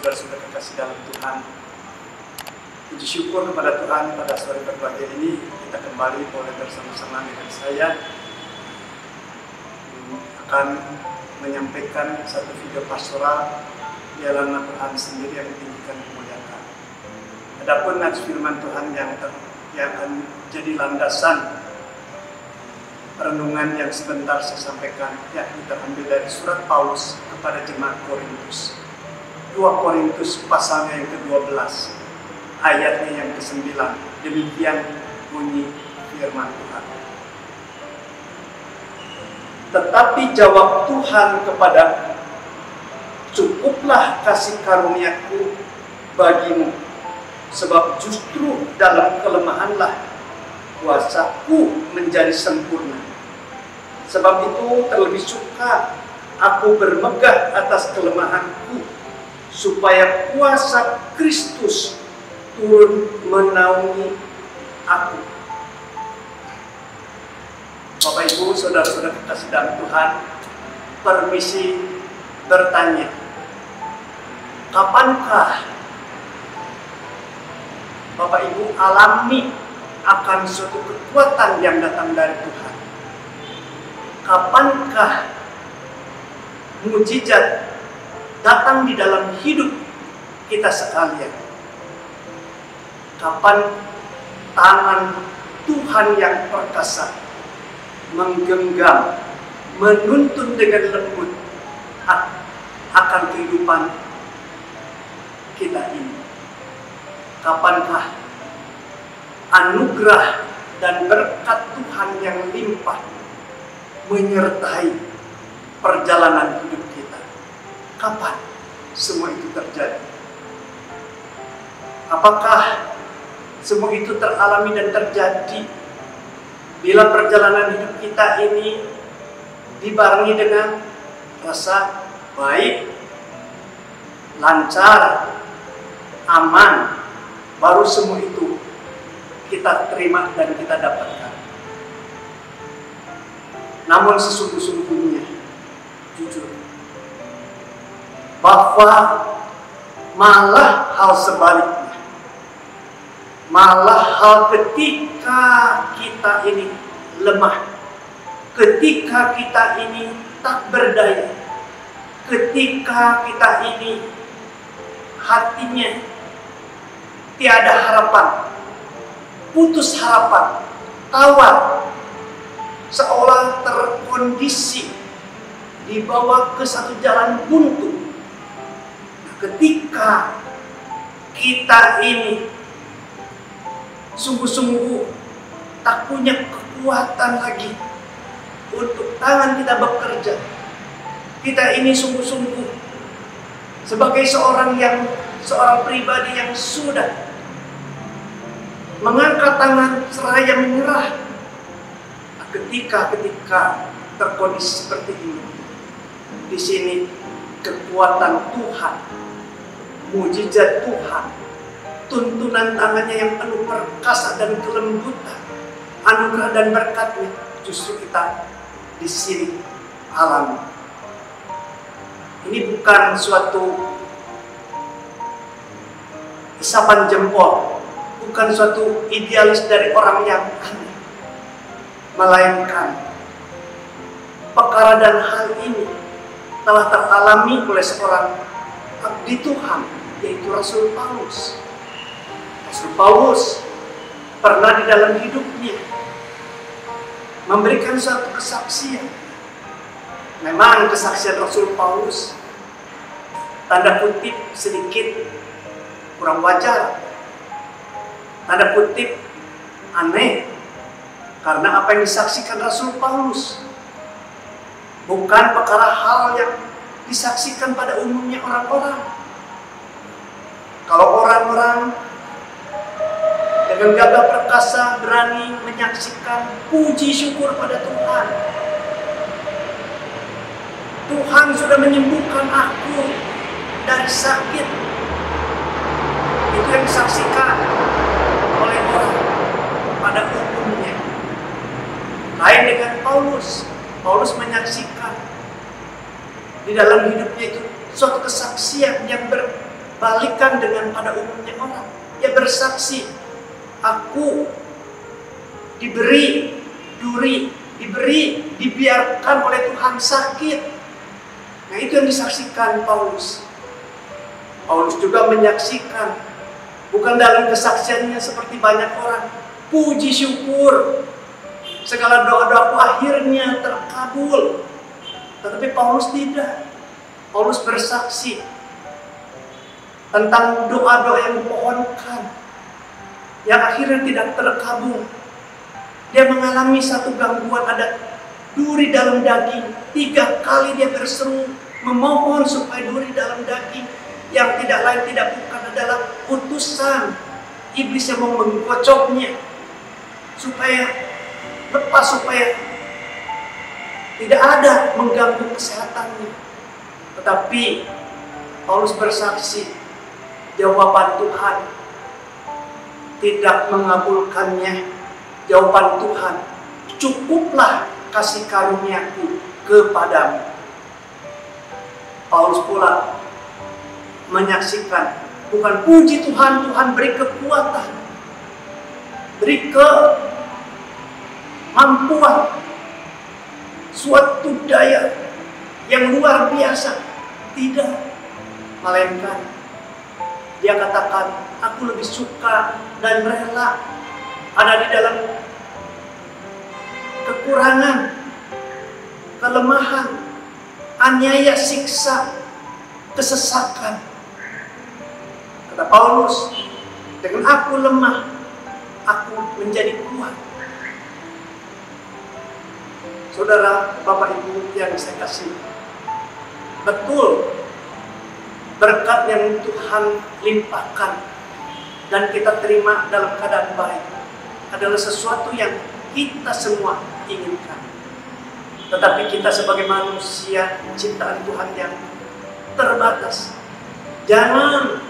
saudara-saudara kekasih dalam Tuhan, puji syukur kepada Tuhan pada sore berbahagia ini kita kembali boleh bersama-sama dengan saya akan menyampaikan satu video pastoral di halaman Tuhan sendiri yang ditinggikan kemuliaan. Adapun nats firman Tuhan yang akan jadi landasan renungan yang sebentar saya sampaikan, yakni terambil dari surat Paulus kepada jemaat Korintus. 2 Korintus pasalnya yang ke-12, ayatnya yang ke-9. Demikian bunyi firman Tuhan. Tetapi jawab Tuhan kepada, cukuplah kasih karuniaku bagimu, sebab justru dalam kelemahanlah kuasaku menjadi sempurna. Sebab itu terlebih suka aku bermegah atas kelemahanku, supaya kuasa Kristus turun menaungi aku. Bapak Ibu, saudara-saudara kekasih dalam Tuhan, permisi bertanya, kapankah Bapak Ibu alami akan suatu kekuatan yang datang dari Tuhan? Kapankah mujizat datang di dalam hidup kita sekalian? Kapan tangan Tuhan yang perkasa menggenggam, menuntun dengan lembut akan kehidupan kita ini? Kapankah anugerah dan berkat Tuhan yang limpah menyertai perjalanan hidup kita? Kapan semua itu terjadi? Apakah semua itu teralami dan terjadi bila perjalanan hidup kita ini dibarengi dengan rasa baik, lancar, aman, baru semua itu kita terima dan kita dapatkan? Namun sesungguh-sungguhnya, jujur, bahwa malah hal sebaliknya, malah hal ketika kita ini lemah, ketika kita ini tak berdaya, ketika kita ini hatinya tiada harapan, putus harapan, tawar, seolah terkondisi dibawa ke satu jalan buntu. Nah, ketika kita ini sungguh-sungguh tak punya kekuatan lagi untuk tangan kita bekerja, kita ini sungguh-sungguh sebagai seorang pribadi yang sudah mengangkat tangan seraya menyerah. Ketika terkondisi seperti ini, di sini kekuatan Tuhan, mujizat Tuhan, tuntunan tangannya yang penuh perkasa dan kelembutan, anugerah dan berkatnya, justru kita di sini alami. Ini bukan suatu isapan jempol, bukan suatu idealis dari orang yang aneh, melainkan perkara dan hal ini telah teralami oleh seorang abdi Tuhan, yaitu Rasul Paulus. Rasul Paulus pernah di dalam hidupnya memberikan suatu kesaksian. Memang kesaksian Rasul Paulus tanda kutip sedikit kurang wajar, tanda kutip aneh, karena apa yang disaksikan Rasul Paulus bukan perkara hal yang disaksikan pada umumnya orang-orang. Kalau orang-orang dengan gagah perkasa berani menyaksikan puji syukur pada Tuhan, Tuhan sudah menyembuhkan aku dari sakit, itu yang disaksikan oleh orang pada umumnya. Lain dengan Paulus. Paulus menyaksikan di dalam hidupnya itu suatu kesaksian yang balikan dengan pada umumnya orang. Dia bersaksi, aku dibiarkan oleh Tuhan sakit. Nah, itu yang disaksikan Paulus. Paulus juga menyaksikan, bukan dalam kesaksiannya seperti banyak orang, puji syukur, segala doa-doaku akhirnya terkabul. Tetapi Paulus tidak. Paulus bersaksi tentang doa-doa yang dipohonkan, yang akhirnya tidak terkabul. Dia mengalami satu gangguan, ada duri dalam daging. 3 kali dia berseru memohon supaya duri dalam daging, yang tidak lain tidak bukan adalah utusan iblis yang mau menggocoknya supaya lepas, supaya tidak ada mengganggu kesehatannya. Tetapi Paulus bersaksi, jawaban Tuhan tidak mengabulkannya. Jawaban Tuhan, cukuplah kasih karuniaku kepadamu. Paulus pula menyaksikan, bukan puji Tuhan, Tuhan beri kekuatan, beri kemampuan, suatu daya yang luar biasa. Tidak, melainkan dia katakan, aku lebih suka dan rela ada di dalam kekurangan, kelemahan, aniaya, siksa, kesesakan. Kata Paulus, dengan aku lemah, aku menjadi kuat. Saudara, Bapak Ibu yang saya kasih, betul berkat yang Tuhan limpahkan dan kita terima dalam keadaan baik adalah sesuatu yang kita semua inginkan. Tetapi kita sebagai manusia ciptaan Tuhan yang terbatas, jangan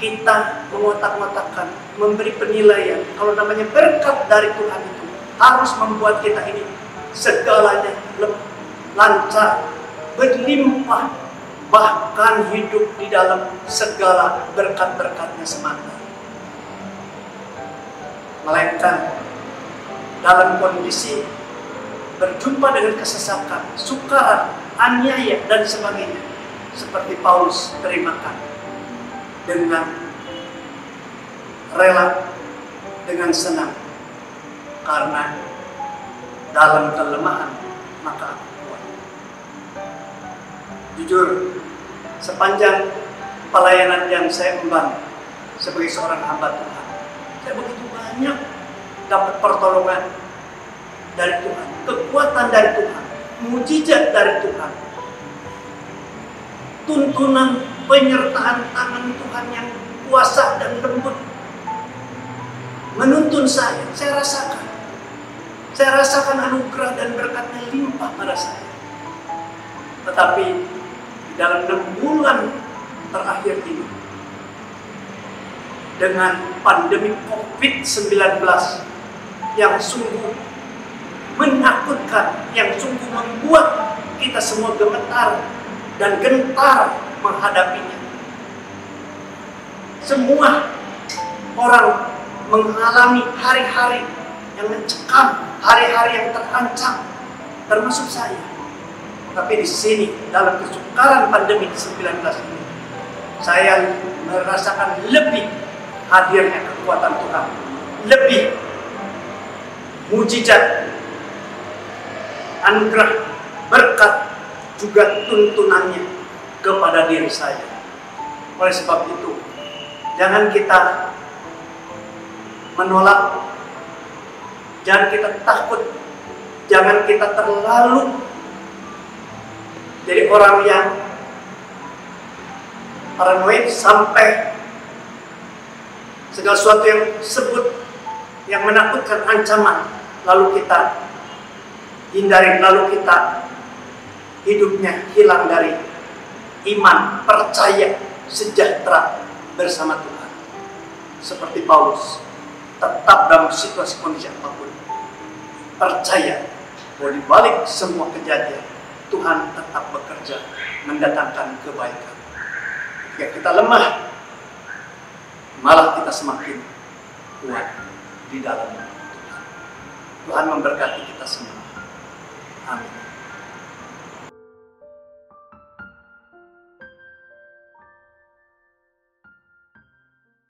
kita mengotak-ngotakkan, memberi penilaian kalau namanya berkat dari Tuhan itu harus membuat kita ini segalanya lancar, berlimpah, bahkan hidup di dalam segala berkat-berkatnya semata. Melainkan dalam kondisi berjumpa dengan kesesakan, sukaran, aniaya, dan sebagainya, seperti Paulus terimakan dengan rela, dengan senang, karena dalam kelemahan maka aku kuat. Jujur, sepanjang pelayanan yang saya emban sebagai seorang hamba Tuhan, saya begitu banyak dapat pertolongan dari Tuhan, kekuatan dari Tuhan, mujizat dari Tuhan, tuntunan penyertaan tangan Tuhan yang kuasa dan lembut menuntun saya rasakan anugerah dan berkatnya limpah pada saya. Tetapi dalam 6 bulan terakhir ini, dengan pandemi COVID-19 yang sungguh menakutkan, yang sungguh membuat kita semua gemetar dan gentar menghadapinya. Semua orang mengalami hari-hari yang mencekam, hari-hari yang terancam, termasuk saya. Tapi di sini, dalam kesukaran pandemi 19 ini, saya merasakan lebih hadirnya kekuatan Tuhan, lebih mujizat, anugerah, berkat, juga tuntunannya kepada diri saya. Oleh sebab itu, jangan kita menolak, jangan kita takut, jangan kita terlalu jadi orang yang paranoid sampai segala sesuatu yang sebut yang menakutkan, ancaman, lalu kita hindari, lalu kita hidupnya hilang dari iman, percaya, sejahtera bersama Tuhan. Seperti Paulus, tetap dalam situasi kondisi apapun, percaya bahwa di balik semua kejadian Tuhan tetap bekerja mendatangkan kebaikan. Ketika kita lemah, malah kita semakin kuat di dalam Tuhan. Tuhan memberkati kita semua. Amin.